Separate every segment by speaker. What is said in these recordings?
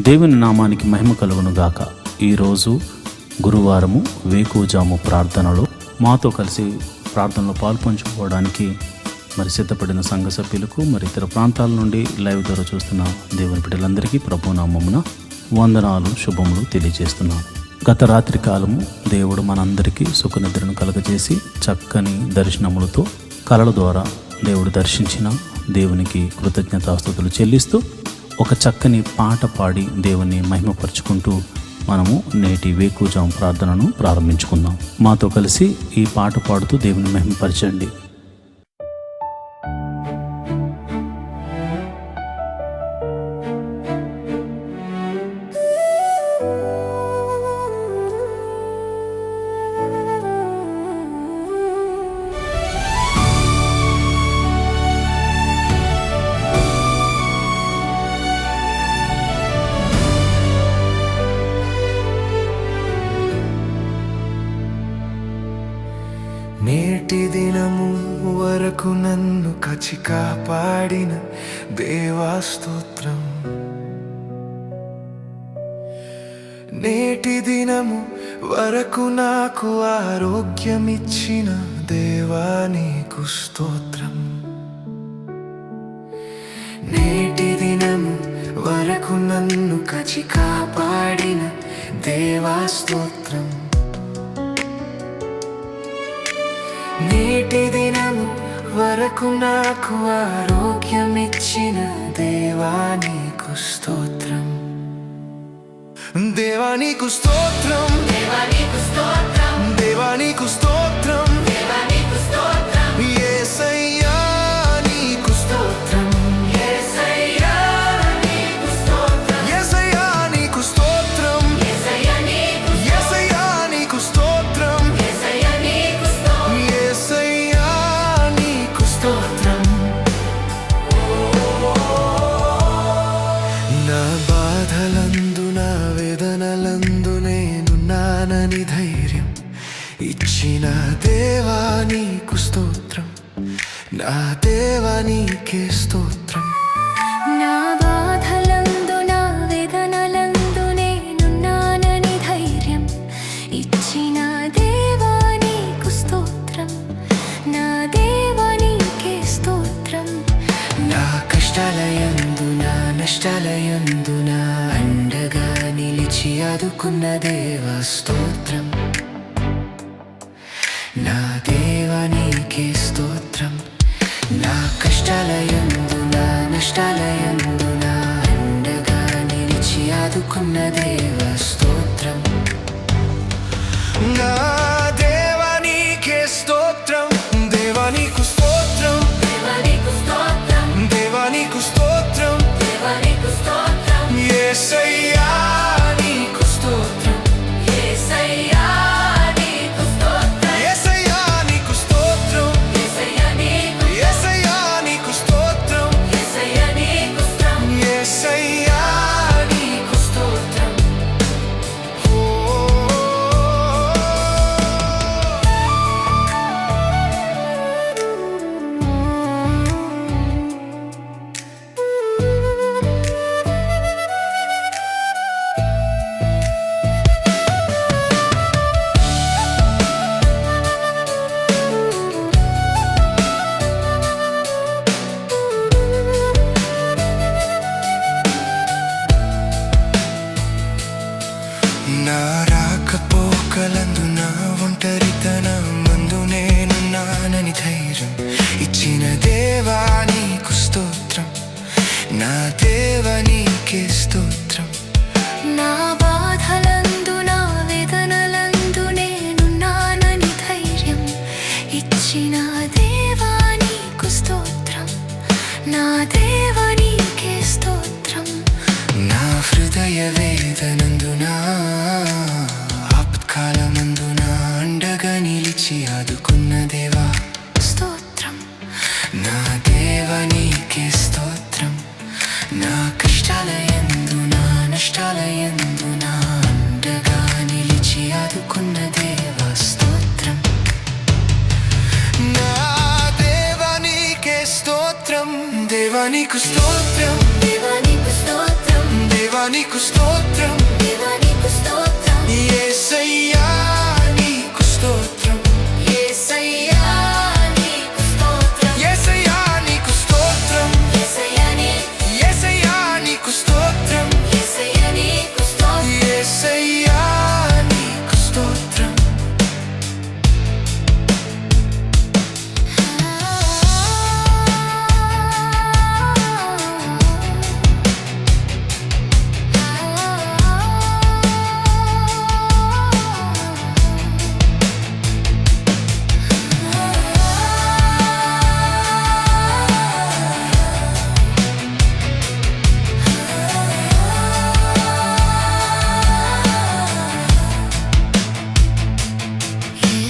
Speaker 1: దేవుని నామానికి మహిమ కలుగును గాక. ఈరోజు గురువారము వేకువజాము ప్రార్థనలో మాతో కలిసి ప్రార్థనలో పాల్పంచుకోవడానికి సిద్ధపడిన సంఘ సభ్యులకు ఇతర ప్రాంతాల నుండి లైవ్ ద్వారా చూస్తున్న దేవుని బిడ్డలందరికీ ప్రభునామమున వందనాలు శుభములు తెలియజేస్తున్నాం. గత రాత్రి కాలము దేవుడు మనందరికీ సుఖనిద్రను కలగజేసి చక్కని దర్శనములతో కలల ద్వారా దేవుడు దర్శించిన దేవునికి కృతజ్ఞతాస్తుతులు చెల్లిస్తూ ఒక చక్కని పాట పాడి దేవుని మహిమపరుచుకుంటూ మనము నేటి వేకువజాము ప్రార్థనను ప్రారంభించుకుందాం. మాతో కలిసి ఈ పాట పాడుతూ దేవుని మహిమపరచండి.
Speaker 2: నేటి దినము వరకు నన్ను కాచి కాపాడిన దేవా స్తోత్రం. నేటి దినము వరకు నాకు ఆరోగ్యమిచ్చిన దేవా నీకు స్తోత్రం. నేటి దినము వరకు నన్ను కాచి కాపాడిన దేవా స్తోత్రం. నేటి దినము వరకు నాకు ఆరోగ్యమిచ్చిన దేవా నీకు స్తోత్రం. దేవా నీకు స్తోత్రం, దేవా నీకు స్తోత్రం, దేవా నీకు స్తోత్రం, దేవా నీకు స్తోత్రం. యేసయ్యా నీకు స్తోత్రం, యేసయ్యా నీకు స్తోత్రం, యేసయ్యా నీకు స్తోత్రం, యేసయ్యా నీకు స్తోత్రం, యేసయ్యా నీకు స్తోత్రం, యేసయ్యా నీకు స్తోత్రం. నా బాధలందు నా వేదనలందు నేనున్నానని ధైర్యం ఇచ్చిన దేవా నీకు స్తోత్రం. నా దేవా నీకే స్తోత్రం.
Speaker 3: నా బాధలందు నా వేదనలందు నేనున్నానని ధైర్యం ఇచ్చిన దేవా నీకు స్తోత్రం. నా దేవా నీకే స్తోత్రం.
Speaker 2: నా కష్టాలయందు నా నష్టాలయందు నా అండగా నిలిచి ఆదుకున్న దేవా స్తోత్రం. నా దేవా నీకే స్తోత్రం. నా కష్టాలయందు నా నష్టాలయందు నా అండగా నిలిచి ఆదుకున్న దేవా స్తోత్రం. నా దేవా నీకే స్తోత్రం. దేవా నీకు స్తోత్రం,
Speaker 3: దేవా నీకు స్తోత్రం,
Speaker 2: దేవా నీకు స్తోత్రం,
Speaker 3: దేవా నీకు స్తోత్రం,
Speaker 2: యేసయ్యా నీకు స్తోత్రం,
Speaker 3: యేసయ్యా నీకు స్తోత్రం,
Speaker 2: యేసయ్యా నీకు స్తోత్రం,
Speaker 3: యేసయ్యా నీకు
Speaker 2: యేసయ్యా నీకు స్తోత్రం,
Speaker 3: యేసయ్యా నీకు స్తోత్రం.
Speaker 2: యేసయ్యా నీకు స్తోత్రం. నా రాకపోకలందు నా ఒంటరితనం మందు నేనున్నానని ధైర్యం ఇచ్చిన దేవా నీకు స్తోత్రం. నా దేవా నీకే స్తోత్రం.
Speaker 3: నా బాధలందు నా వేదనలందు నేనున్నానని ధైర్యం ఇచ్చిన దేవా నీకు స్తోత్రం. నా దేవా నీకే స్తోత్రం.
Speaker 2: నా హృదయ వేదనందున ఆపత్కాలమందున అండగా నిలిచి ఆదుకున్న దేవా
Speaker 3: స్తోత్రం.
Speaker 2: నా దేవా నీకే స్తోత్రం. నా కష్టాలయందు నా నష్టాలయందు నా అండగా నిలిచి ఆదుకున్న దేవా స్తోత్రం. నా దేవా నీకే స్తోత్రం. దేవా నీకు స్తోత్రం,
Speaker 3: దేవా నీకు స్తోత్రం,
Speaker 2: దేవా నీకు స్తోత్రం.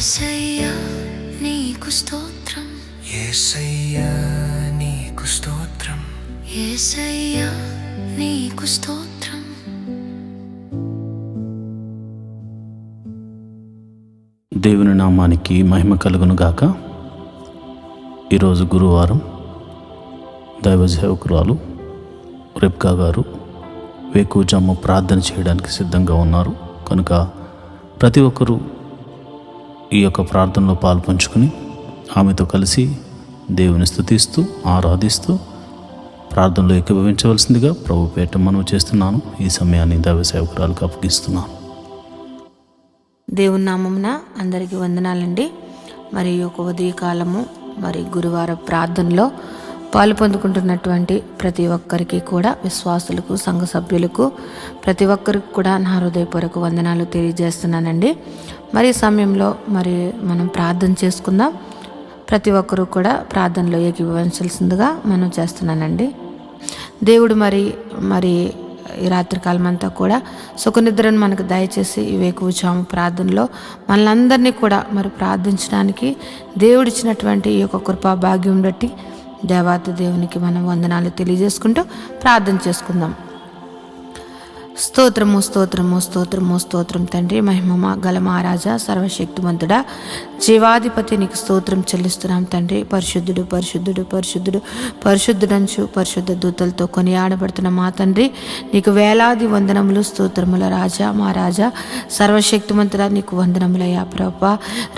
Speaker 3: యేసయ్యా నీకు స్తోత్రం,
Speaker 2: యేసయ్యా నీకు స్తోత్రం,
Speaker 3: యేసయ్యా నీకు స్తోత్రం.
Speaker 1: దేవుని నామానికి మహిమ కలుగును గాక. ఈరోజు గురువారం. దైవ సేవకురాలు రెబ్కా గారు వేకువజాము ప్రార్థన చేయడానికి సిద్ధంగా ఉన్నారు. కనుక ప్రతి ఒక్కరూ ఈ యొక్క ప్రార్థనలో పాల్పంచుకుని ఆమెతో కలిసి దేవుని స్తుతిస్తూ ఆరాధిస్తూ ప్రార్థనలో ఏకీభవించవలసిందిగా ప్రభు పేట మనవి చేస్తున్నాను. ఈ సమయాన్ని దైవ సేవకురాలకు అప్పగిస్తున్నాను.
Speaker 4: దేవుని నామమున అందరికీ వందనాలండి. మరి ఈ యొక్క ఉదయకాలము మరి గురువార ప్రార్థనలో పాలు పొందుకుంటున్నటువంటి ప్రతి ఒక్కరికి కూడా, విశ్వాసులకు, సంఘ సభ్యులకు, ప్రతి ఒక్కరికి కూడా నా హృదయపూర్వక వందనాలు తెలియజేస్తున్నానండి. మరి ఈ సమయంలో మరి మనం ప్రార్థన చేసుకుందాం. ప్రతి ఒక్కరూ కూడా ప్రార్థనలో ఏకీభవించాల్సిందిగా మనం చేస్తున్నానండి. దేవుడు మరి ఈ రాత్రికాలం అంతా కూడా సుఖనిద్రను మనకు దయచేసి ఈ వేకువజాము ప్రార్థనలో మనలందరినీ కూడా మరి ప్రార్థించడానికి దేవుడిచ్చినటువంటి ఈ యొక్క కృపా భాగ్యం బట్టి దేవాతి దేవునికి మనం వందనాలు తెలియజేసుకుంటూ ప్రార్థన చేసుకుందాం. స్తోత్రము స్తోత్రము స్తోత్రము స్తోత్రం తండ్రి, మహిమ గల మహారాజా, సర్వశక్తిమంతుడా, జీవాధిపతి నీకు స్తోత్రం చెల్లిస్తున్నాం తండ్రి. పరిశుద్ధుడు పరిశుద్ధుడు పరిశుద్ధుడు పరిశుద్ధుడంచు పరిశుద్ధ దూతలతో కొనియాడబడుతున్న మా తండ్రి, నీకు వేలాది వందనములు స్తోత్రముల రాజా, మా రాజా, సర్వశక్తిమంతుడా నీకు వందనములయ్యా ప్రభా.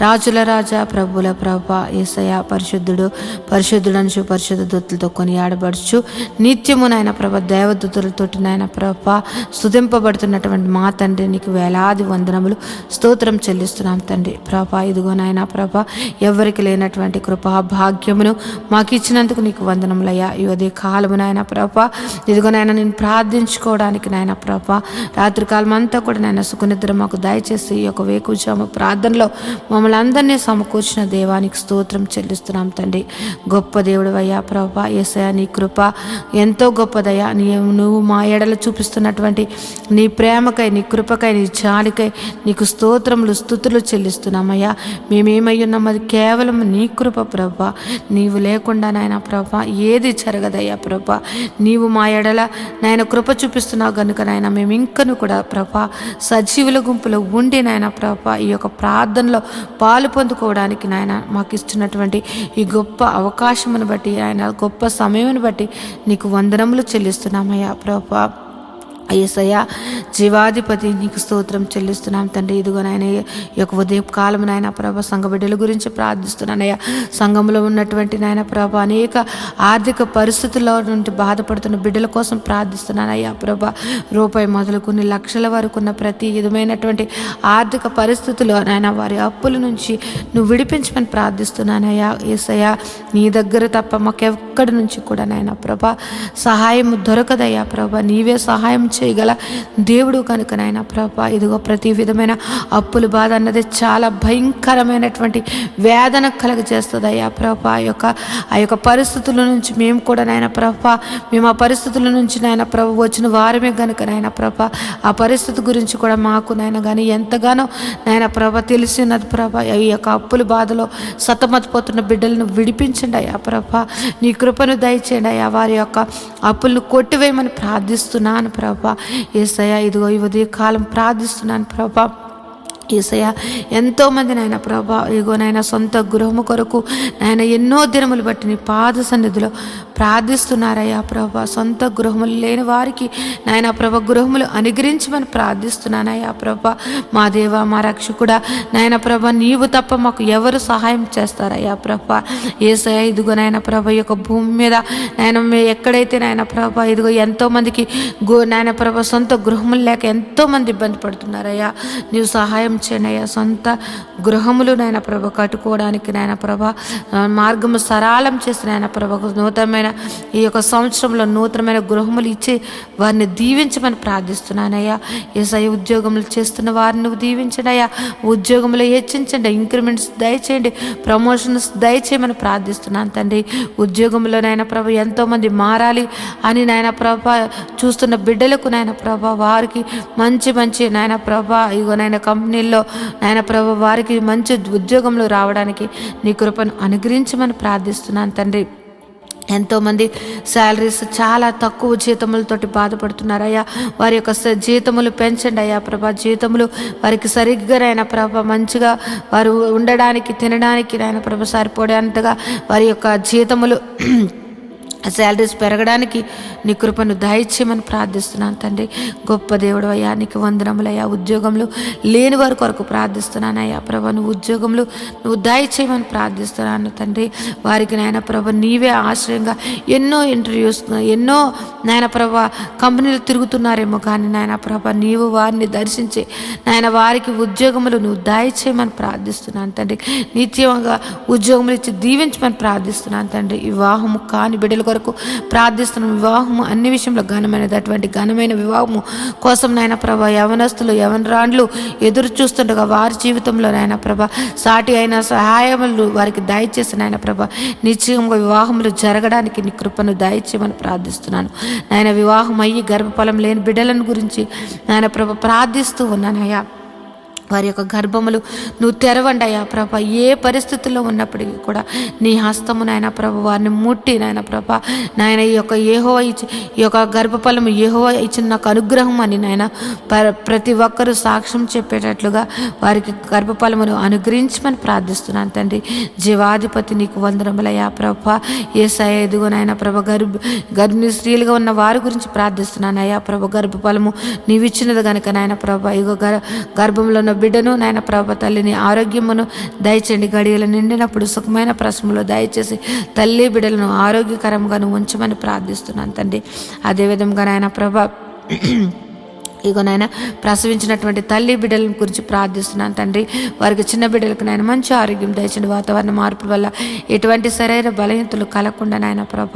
Speaker 4: రాజుల రాజా, ప్రభుల ప్రభా, యేసయ్యా పరిశుద్ధుడు పరిశుద్ధుడంచు పరిశుద్ధ దూతలతో కొనియాడబడుచు నిత్యము నాయన ప్రభ దేవదూతలతోటి నాయన ప్రభా స్తుతింపబడుతున్నటువంటి మా తండ్రి, నీకు వేలాది వందనములు స్తోత్రం చెల్లిస్తున్నాం తండ్రి. ప్రభా ఇదిగో నాయన ప్రభా, ఎవరికి లేనటువంటి కృపా భాగ్యమును మాకు ఇచ్చినందుకు నీకు వందనములయ్యా. ఈ ఉదయ కాలము నాయన ప్రభా, ఇదిగో నాయన నేను ప్రార్థించుకోవడానికి నాయన ప్రభా రాత్రికాలం అంతా కూడా నాయన సుఖనిద్ర మాకు దయచేసి ఈ యొక్క వేకువజాము ప్రార్థనలో మమ్మల్ని అందరినీ సమకూర్చిన దేవానికి స్తోత్రం చెల్లిస్తున్నాం తండ్రి. గొప్ప దేవుడు అయ్యా ప్రభా, యేసయ్యా నీ కృప ఎంతో గొప్పదయ్యా. నువ్వు మా ఎడల చూపిస్తున్నటువంటి నీ ప్రేమకై, నీ కృపకై, నీ జాలికై నీకు స్తోత్రములు స్తుతులు చెల్లిస్తున్నామయ్యా. మేమేమై ఉన్నాం అది కేవలం నీ కృప ప్రభా. నీవు లేకుండా నాయన ప్రభా ఏది జరగదయ్యా ప్రభా. నీవు మా ఎడల నాయన కృప చూపిస్తున్నావు కనుక నాయన మేము ఇంకను కూడా ప్రభా సజీవుల గుంపులో ఉండి నాయన ప్రభా ఈ యొక్క ప్రార్థనలో పాలు పొందుకోవడానికి నాయన మాకు ఇస్తున్నటువంటి ఈ గొప్ప అవకాశమును బట్టి, ఆయన గొప్ప సమయమును బట్టి నీకు వందనములు చెల్లిస్తున్నామయ్యా ప్రభా. యేసయ్యా జీవాధిపతి నీకు స్తోత్రం చెల్లిస్తున్నాం తండ్రి. ఇదిగో నాయన ఈ యొక్క ఉదయ కాలం నాయన ప్రభ సంఘ బిడ్డల గురించి ప్రార్థిస్తున్నానయ్యా. సంఘంలో ఉన్నటువంటి నాయన ప్రభ అనేక ఆర్థిక పరిస్థితుల్లో నుండి బాధపడుతున్న బిడ్డల కోసం ప్రార్థిస్తున్నానయ్యా ప్రభ. రూపాయి మొదలుకొని లక్షల వరకు ఉన్న ప్రతి విధమైనటువంటి ఆర్థిక పరిస్థితుల్లో నాయన వారి అప్పుల నుంచి నువ్వు విడిపించమని ప్రార్థిస్తున్నానయ్యా. యేసయ్యా నీ దగ్గర తప్ప మాకెక్కడి నుంచి కూడా నాయన ప్రభ సహాయం దొరకదయ్యా ప్రభ. నీవే సహాయం చేయగల దేవుడు కనుక నాయన ప్రభా ఇదిగో ప్రతి విధమైన అప్పుల బాధ అన్నది చాలా భయంకరమైనటువంటి వేదన కలగజేస్తుంది అయ్యా ప్రభా. ఆ యొక్క పరిస్థితుల నుంచి మేము కూడా నాయన ప్రభా, మేము ఆ పరిస్థితుల నుంచి నాయన ప్రభ వచ్చిన వారమే కనుక నాయన ప్రభా ఆ పరిస్థితి గురించి కూడా మాకు నాయన కానీ ఎంతగానో నాయన ప్రభ తెలిసినది ప్రభా. ఈ యొక్క అప్పుల బాధలో సతమతపోతున్న బిడ్డలను విడిపించండి అయ్యా ప్రభా. నీ కృపను దయచేయండి అయ్యా. వారి యొక్క అప్పులను కొట్టివేయమని ప్రార్థిస్తున్నాను ప్రభా. యేసయ్యా ఇదిగో ఈ ఉదయ కాలం ప్రార్థిస్తున్నాను ప్రభా. యేసయ్యా ఎంతోమంది నాయన ప్రభా ఇగో నాయన సొంత గృహము కొరకు నాయన ఎన్నో దినములు బట్టి నీ పాద సన్నిధిలో ప్రార్థిస్తున్నారయ్యా ప్రభా. సొంత గృహములు లేని వారికి నాయన ప్రభ గృహములు అనుగ్రహించమని ప్రార్థిస్తున్నానయ్యా ప్రభా. మా దేవా మా రక్షకుడా నాయన ప్రభ నీవు తప్ప మాకు ఎవరు సహాయం చేస్తారయ్యా ప్రభా. యేసయ్యా ఇదిగో నాయన ప్రభ ఈ యొక్క భూమి మీద నాయన ఎక్కడైతే నాయన ప్రభ ఇదిగో ఎంతోమందికి నాయన ప్రభ సొంత గృహములు లేక ఎంతోమంది ఇబ్బంది పడుతున్నారయ్యా. నీవు సహాయం చేయండి అయ్యా. సొంత గృహములు నాయన ప్రభ కట్టుకోవడానికి నాయన ప్రభ మార్గము సరళం చేసి నాయన ప్రభ నూతనమైన నూతనమైన ఈ యొక్క సంవత్సరంలో నూతనమైన గృహములు ఇచ్చి వారిని దీవించమని ప్రార్థిస్తున్నానయ్యా. యేసయ్య ఉద్యోగములు చేస్తున్న వారిని నువ్వు దీవించండి అయ్యా. ఉద్యోగంలో హెచ్చించండి, ఇంక్రిమెంట్స్ దయచేయండి, ప్రమోషన్స్ దయచేయమని ప్రార్థిస్తున్నాను తండ్రి. ఉద్యోగంలో నాయన ప్రభ ఎంతోమంది మారాలి అని నాయన ప్రభ చూస్తున్న బిడ్డలకు నాయన ప్రభ వారికి మంచి మంచి నాయన ప్రభ ఇగో నాయన కంపెనీల్లో నాయన ప్రభ వారికి మంచి ఉద్యోగంలో రావడానికి నీ కృపను అనుగ్రహించమని ప్రార్థిస్తున్నాను తండ్రి. ఎంతోమంది శాలరీస్ చాలా తక్కువ జీతములతోటి బాధపడుతున్నారయ్యా. వారి యొక్క జీతములు పెంచండి అయ్యా ప్రభా. జీతములు వారికి సరిగ్గా నాయన ప్రభ మంచిగా వారు ఉండడానికి తినడానికి నాయన ప్రభ సరిపోయేంతగా వారి యొక్క జీతములు శాలరీస్ పెరగడానికి నీ కృపను దయచేయమని ప్రార్థిస్తున్నాను తండ్రి. గొప్ప దేవుడు అయ్యా, నీకు వందనములయ్యా. ఉద్యోగంలో లేని వారి కొరకు ప్రార్థిస్తున్నాను అయ్యా ప్రభా. నువ్వు ఉద్యోగంలో నువ్వు దయచేయమని ప్రార్థిస్తున్నాను తండ్రి. వారికి నాయన ప్రభ నీవే ఆశ్రయంగా ఎన్నో ఇంటర్వ్యూస్ ఎన్నో నాయన ప్రభ కంపెనీలు తిరుగుతున్నారేమో కానీ నాయన ప్రభ నీవు వారిని దర్శించి నాయన వారికి ఉద్యోగములు నువ్వు దయచేయమని ప్రార్థిస్తున్నాను తండ్రి. నిత్యంగా ఉద్యోగములు ఇచ్చి దీవించమని ప్రార్థిస్తున్నాను తండ్రి. వివాహము కాని బిడ్డల కొరకు ప్రార్థిస్తున్నాం. వివాహము అన్ని విషయంలో ఘనమైనది. అటువంటి ఘనమైన వివాహము కోసం నాయన ప్రభ యవనస్తులు యవనరాండ్లు ఎదురు చూస్తుండగా వారి జీవితంలో నాయన ప్రభ సాటి అయిన సహాయములు వారికి దయచేసి నాయన ప్రభ నిశ్చయంగా వివాహములు జరగడానికి నీ కృపను దయచేయమని ప్రార్థిస్తున్నాను నాయన. వివాహం అయ్యి గర్భఫలం లేని బిడ్డలను గురించి నాయన ప్రభ ప్రార్థిస్తూ ఉన్నానయ్యా. వారి యొక్క గర్భములు నువ్వు తెరవండి అయ్యా ప్రభ. ఏ పరిస్థితుల్లో ఉన్నప్పటికీ కూడా నీ హస్తము నాయన ప్రభ వారిని ముట్టి నాయన ప్రభ నాయన ఈ యొక్క గర్భఫలము యెహోవా ఇచ్చిన నాకు అనుగ్రహం అని నాయన ప్రతి ఒక్కరూ సాక్ష్యం చెప్పేటట్లుగా వారికి గర్భఫలమును అనుగ్రహించమని ప్రార్థిస్తున్నాను తండ్రి. జీవాధిపతి నీకు వందనములయ్యా ప్రభ. యేసయ్య ఎదుగు నాయన ప్రభ గర్భిణీ స్త్రీలుగా ఉన్న వారి గురించి ప్రార్థిస్తున్నాను అయ్యా ప్రభ. గర్భఫలము నీవిచ్చినది కనుక నాయన ప్రభ ఇగో గర్భంలో ఉన్న బిడ్డను నాయన ప్రభ తల్లిని ఆరోగ్యమును దయచేయండి. గడియలు నిండినప్పుడు సుఖమైన ప్రసములో దయచేసి తల్లి బిడ్డలను ఆరోగ్యకరంగా ఉంచమని ప్రార్థిస్తున్నాను తండ్రి. అదేవిధంగా నాయన ప్రభ ఇగో నాయన ప్రసవించినటువంటి తల్లి బిడ్డల గురించి ప్రార్థిస్తున్నాను తండ్రి. వారికి చిన్న బిడ్డలకు నాయన మంచి ఆరోగ్యం దయచండి. వాతావరణ మార్పుల వల్ల ఎటువంటి శరీర బలహీనతలు కలగకుండా నాయన ప్రభ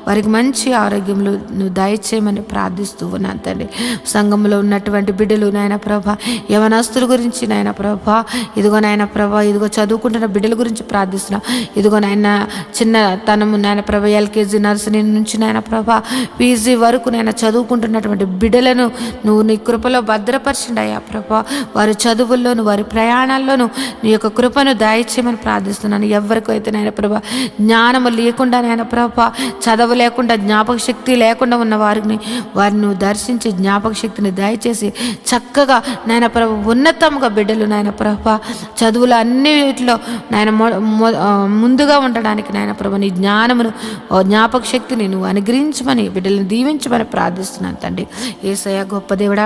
Speaker 4: వారికి మంచి ఆరోగ్యంలో నువ్వు దయచేయమని ప్రార్థిస్తూ ఉన్నాను తండ్రి. సంఘంలో ఉన్నటువంటి బిడ్డలు నాయన ప్రభ యవనస్తుల గురించి నాయన ప్రభ ఇదిగో నాయన ప్రభ ఇదిగో చదువుకుంటున్న బిడ్డల గురించి ప్రార్థిస్తున్నాం. ఇదిగో నాయన చిన్న తనము నాయన ప్రభ ఎల్కేజీ నర్సరీ నుంచి నాయన ప్రభ పీజీ వరకు నాయన చదువుకుంటున్నటువంటి బిడ్డలను నువ్వు నీ కృపలో భద్రపరచండి అయ్యా ప్రభా. వారి చదువుల్లోను వారి ప్రయాణాల్లోనూ నీ యొక్క కృపను దయచేయమని ప్రార్థిస్తున్నాను. ఎవరికైతే నాయన ప్రభా జ్ఞానము లేకుండా నాయన ప్రభా చదువు లేకుండా జ్ఞాపక శక్తి లేకుండా ఉన్న వారిని నువ్వు దర్శించి జ్ఞాపక శక్తిని దయచేసి చక్కగా నాయన ప్రభ ఉన్నతముగా బిడ్డలు నాయన ప్రభా చదువులు అన్నిటిలో నాయన ముందుగా ఉండడానికి నాయన ప్రభ నీ జ్ఞానమును జ్ఞాపక శక్తిని నువ్వు అనుగ్రహించమని బిడ్డలను దీవించమని ప్రార్థిస్తున్నాను తండ్రి. యేసయ్య గొప్ప దేవుడా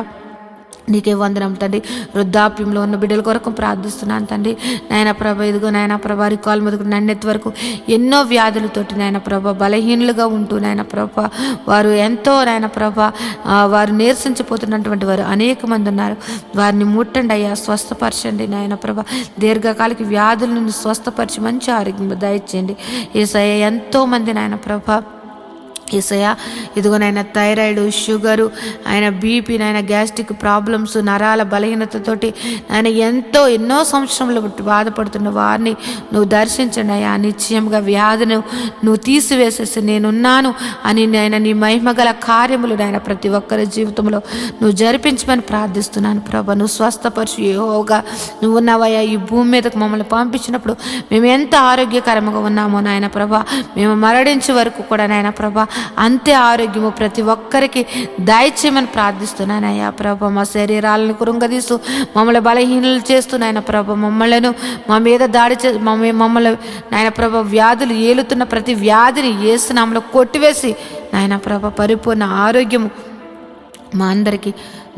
Speaker 4: నీకే వందనం తండ్రి. వృద్ధాప్యంలో ఉన్న బిడ్డల కొరకు ప్రార్థిస్తున్నాను తండ్రి. నాయన ప్రభ ఇదిగో నాయన ప్రభ రికాల్ మొదలు నన్నెత్తి వరకు ఎన్నో వ్యాధులతోటి నాయన ప్రభ బలహీనులుగా ఉంటూ నాయన ప్రభ వారు ఎంతో నాయన ప్రభ వారు నీరసించిపోతున్నటువంటి వారు అనేక మంది ఉన్నారు. వారిని ముట్టండి అయ్యా, స్వస్థపరచండి నాయన ప్రభ. దీర్ఘకాలిక వ్యాధులను స్వస్థపరిచి మంచి ఆరోగ్యం దయచేయండి. యేసయ్య ఎంతో మంది నాయన ప్రభ యేసయ్య ఇదిగోనైనా థైరాయిడ్ షుగరు ఆయన బీపీ నాయన గ్యాస్ట్రిక్ ప్రాబ్లమ్స్ నరాల బలహీనతతోటి ఆయన ఎన్నో సంవత్సరంలో బాధపడుతున్న వారిని నువ్వు దర్శించండి అయ్యా. నిశ్చయంగా వ్యాధిని నువ్వు తీసివేసేసి నేనున్నాను అని నాయన నీ మహిమగల కార్యములు నాయన ప్రతి ఒక్కరి జీవితంలో నువ్వు జరిపించమని ప్రార్థిస్తున్నాను ప్రభా. నువ్వు స్వస్థపరిచి యెహోవాగా నువ్వు ఉన్నావయ్యా. ఈ భూమి మీదకు మమ్మల్ని పంపించినప్పుడు మేము ఎంత ఆరోగ్యకరంగా ఉన్నామో నాయన ప్రభా మేము మరణించే వరకు కూడా నాయన ప్రభా అంతే ఆరోగ్యము ప్రతి ఒక్కరికి దయచేయమని ప్రార్థిస్తున్నానయ్యా ప్రభ. మా శరీరాలను కృంగదీస్తూ మమ్మల్ని బలహీనలు చేస్తున్నాయన ప్రభ. మా మీద దాడి మమ్మల్ని నాయన ప్రభ వ్యాధులు ఏలుతున్న ప్రతి వ్యాధిని యేసు నామములో కొట్టివేసి నాయన ప్రభ పరిపూర్ణ ఆరోగ్యము మా అందరికీ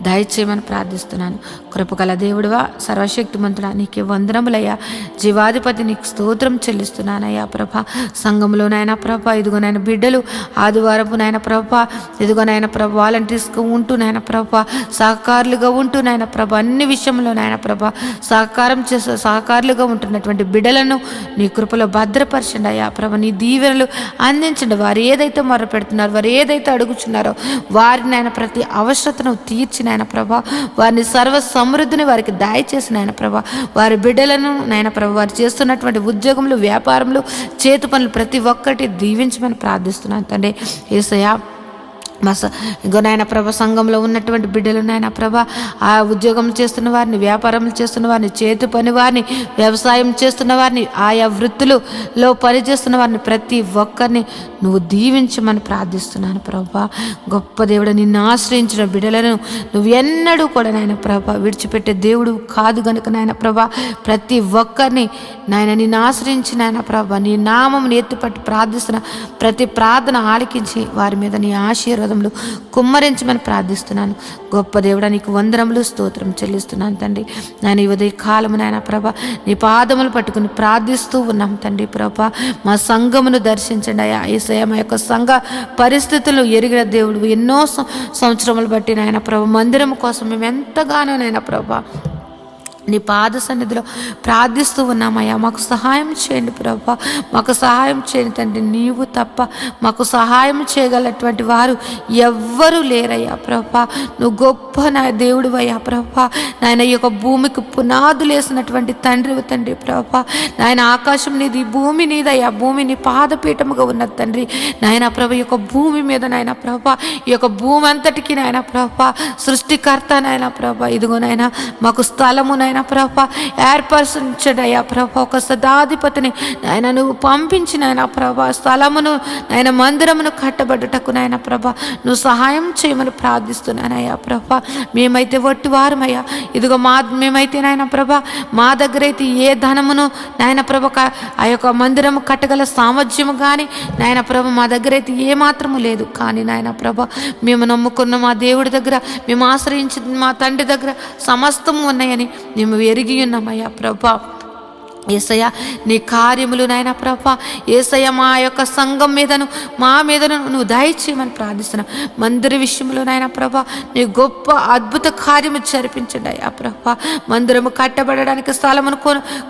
Speaker 4: దయచేయమని ప్రార్థిస్తున్నాను. కృపగల దేవుడివా, సర్వశక్తిమంతుడా, నీకే వందనములయ్యా. జీవాధిపతి నీకు స్తోత్రం చెల్లిస్తున్నానయ్యా ప్రభా. సంఘంలోనైనా ప్రభా ఇదిగోనైనా బిడ్డలు ఆదివారపు నాయన ప్రభా ఇదిగోనైనా ప్రభా వాలంటీర్స్గా ఉంటూ నాయన ప్రభా సహకారులుగా ఉంటూ నాయన ప్రభా అన్ని విషయంలో నాయన ప్రభా సహకారులుగా ఉంటున్నటువంటి బిడ్డలను నీ కృపలో భద్రపరచండి అయ్యా ప్రభా. నీ దీవెనలు అందించండి. వారు ఏదైతే మొర పెడుతున్నారో, వారు ఏదైతే అడుగుచున్నారో వారిని ఆయన ప్రతి అవసరతను తీర్చిన ఆయన ప్రభా, వారిని సర్వ సమృద్ధిని వారికి దయచేసిన ఆయన ప్రభా, వారి బిడ్డలను నాయన ప్రభా వారు చేస్తున్నటువంటి ఉద్యోగములు, వ్యాపారములు, చేతి పనులు ప్రతి ఒక్కటి దీవించమని ప్రార్థిస్తున్నాను తండ్రి. యేసయ్యా ఇంకో నాయన ప్రభ సంఘంలో ఉన్నటువంటి బిడ్డలు నాయన ప్రభ ఆ ఉద్యోగం చేస్తున్న వారిని, వ్యాపారం చేస్తున్న వారిని, చేతి పని వారిని, వ్యవసాయం చేస్తున్న వారిని, ఆయా వృత్తులలో పనిచేస్తున్న వారిని ప్రతి ఒక్కరిని నువ్వు దీవించమని ప్రార్థిస్తున్నాను ప్రభా. గొప్ప దేవుడు, నిన్ను ఆశ్రయించిన బిడ్డలను నువ్వు ఎన్నడూ కూడా నాయన ప్రభ విడిచిపెట్టే దేవుడు కాదు గనుక నాయన ప్రభ ప్రతి ఒక్కరిని నాయన నిన్ను ఆశ్రయించి నాయన ప్రభ నీ నామం ఎత్తిపట్టి ప్రార్థిస్తున్న ప్రతి ప్రార్థన ఆలకించి వారి మీద నీ ఆశీర్వాదములు కుమ్మరించమని ప్రార్థిస్తున్నాను. గొప్ప దేవుడా, నీకు వందనములు స్తోత్రం చెల్లిస్తున్నాను తండ్రి. నేను ఈ ఉదయ కాలము నాయన ప్రభ నీ పాదములు పట్టుకుని ప్రార్థిస్తూ ఉన్నాం తండ్రి ప్రభ. మా సంఘమును దర్శించండి అయ్యా. యేసయ్య మా యొక్క సంఘ పరిస్థితులు ఎరిగిన దేవుడు. ఎన్నో సంవత్సరములు బట్టి నాయన ప్రభ మందిరం కోసం మేము ఎంతగానో నాయన ప్రభ నీ పాద సన్నిధిలో ప్రార్థిస్తూ ఉన్నామయ్యా. మాకు సహాయం చేయండి ప్రభా, మాకు సహాయం చేయండి తండ్రి. నీవు తప్ప మాకు సహాయం చేయగలటువంటి వారు ఎవ్వరూ లేరయ్యా ప్రభా. నువ్వు గొప్ప నా దేవుడు అయ్యా ప్రభా. నాయన ఈ యొక్క భూమికి పునాదులు వేసినటువంటి తండ్రి ప్రభా. నాయన ఆకాశం నీది, భూమి నీదయ్యా. భూమి నీ పాదపీఠముగా ఉన్నది తండ్రి. నాయన ప్రభా ఈ యొక్క భూమి మీద నాయన ప్రభా ఈ యొక్క భూమి అంతటికి నాయన ప్రభా సృష్టికర్త నాయన ప్రభా ఇదిగో నాయన మాకు స్థలము నాయన ప్రభా ఏర్పరచండి అయ్యా ప్రభా. ఒక సదాధిపతిని నాయన నువ్వు పంపించి నాయన ప్రభా స్థలమును నాయన మందిరమును కట్టబడుటకు నాయన ప్రభా నువ్వు సహాయం చేయమని ప్రార్థిస్తున్నానయ్యా ప్రభా. మేమైతే వట్టి వారమయ్యా. ఇదిగో మేమైతే నాయన ప్రభా మా దగ్గర అయితే ఏ ధనమును నాయన ప్రభ ఆ యొక్క మందిరము కట్టగల సామర్థ్యము కానీ నాయన ప్రభ మా దగ్గర అయితే ఏ మాత్రము లేదు. కానీ నాయన ప్రభ మేము నమ్ముకున్న మా దేవుడి దగ్గర, మేము ఆశ్రయించిన మా తండ్రి దగ్గర సమస్తము ఉన్నాయని మేము ఎరిగి ఉన్నామయ్యా ప్రభా. యేసయ్య నీ కార్యములు నాయన ప్రభా యేసయ్య మా యొక్క సంఘం మీదను మా మీదను నువ్వు దయచేయమని ప్రార్థిస్తున్నాం. మందిర విషయంలో నాయన ప్రభా నీ గొప్ప అద్భుత కార్యము జరిపించండి అయ్యా ప్రభా. మందిరము కట్టబడడానికి, స్థలమును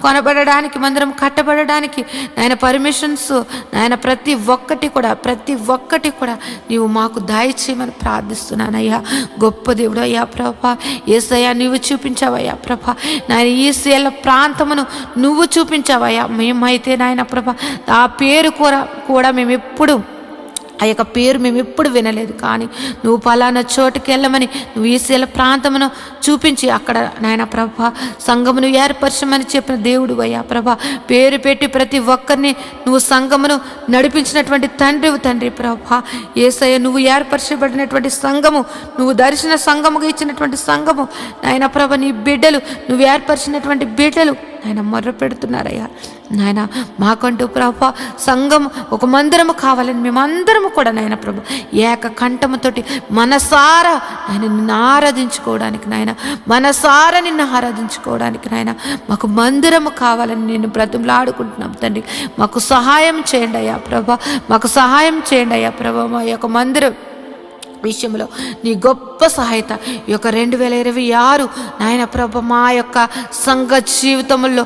Speaker 4: కొనబడడానికి, మందిరం కట్టబడడానికి నాయన పర్మిషన్స్ నాయన ప్రతి ఒక్కటి కూడా నీవు మాకు దయచేయమని ప్రార్థిస్తున్నానయ్యా. గొప్ప దేవుడు అయ్యా ప్రభా. యేసయ్య నీవు చూపించావయ్యా ప్రభా. నాయన ఈసేల ప్రాంతమును నువ్వు చూపించావయ్యా. మేమైతే నాయన ప్రభా ఆ పేరు కూడా మేము ఎప్పుడు ఆ యొక్క పేరు మేము ఎప్పుడు వినలేదు. కానీ నువ్వు పలానా చోటుకి వెళ్ళమని నువ్వు ఈసేల ప్రాంతమును చూపించి అక్కడ నాయన ప్రభా సంఘమును ఏర్పరచమని చెప్పిన దేవుడు అయ్యా ప్రభా. పేరు పెట్టి ప్రతి ఒక్కరిని నువ్వు సంఘమును నడిపించినటువంటి తండ్రి ప్రభా. యేసయ్య నువ్వు ఏర్పరచబడినటువంటి సంఘము, నువ్వు దర్శన సంఘముగా ఇచ్చినటువంటి సంఘము నాయన ప్రభ నీ బిడ్డలు, నువ్వు ఏర్పరిచినటువంటి బిడ్డలు ఆయన మొర్ర పెడుతున్నారయ్యా. నాయన మాకంటూ ప్రభా సంఘం ఒక మందిరము కావాలని మేమందరము కూడా నాయన ప్రభు ఏక కంఠముతోటి మనసారా ఆయన నిన్ను ఆరాధించుకోవడానికి నిన్ను ఆరాధించుకోవడానికి నాయన మాకు మందిరము కావాలని నేను బ్రతిమలాడుకుంటున్నాం తండ్రి. మాకు సహాయం చేయండి అయ్యా ప్రభా, మాకు సహాయం చేయండి అయ్యా ప్రభా. మా యొక్క మందిరం విషయంలో నీ గొప్ప సహాయత ఈ యొక్క 2026 నాయన ప్రభ మా యొక్క సంఘ జీవితంలో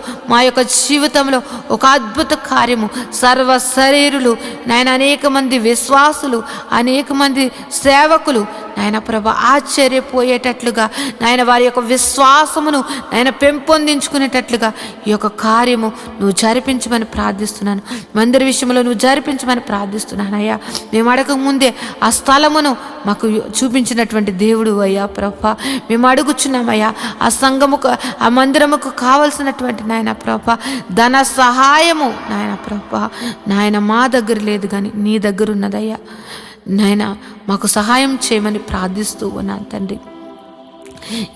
Speaker 4: ఒక అద్భుత కార్యము, సర్వ శరీరులు నాయన అనేక మంది విశ్వాసులు, అనేక మంది సేవకులు నాయన ప్రభ ఆశ్చర్యపోయేటట్లుగా నాయన వారి యొక్క విశ్వాసమును నాయన పెంపొందించుకునేటట్లుగా ఈ యొక్క కార్యము నువ్వు జరిపించమని ప్రార్థిస్తున్నాను. మందిర విషయంలో నువ్వు జరిపించమని ప్రార్థిస్తున్నాను అయ్యా. మేము అడగక ముందే ఆ స్థలమును మాకు చూపించినటువంటి దేవుడు అయ్యా ప్రభా. మేము అడుగుచున్నామయ్యా ఆ సంఘముకు, ఆ మందిరముకు కావలసినటువంటి నాయన ప్రభా ధన సహాయము నాయన ప్రభా నాయన మా దగ్గర లేదు కానీ నీ దగ్గర ఉన్నదయ్యా. నాయన మాకు సహాయం చేయమని ప్రార్థిస్తూ ఉన్నాను తండ్రి.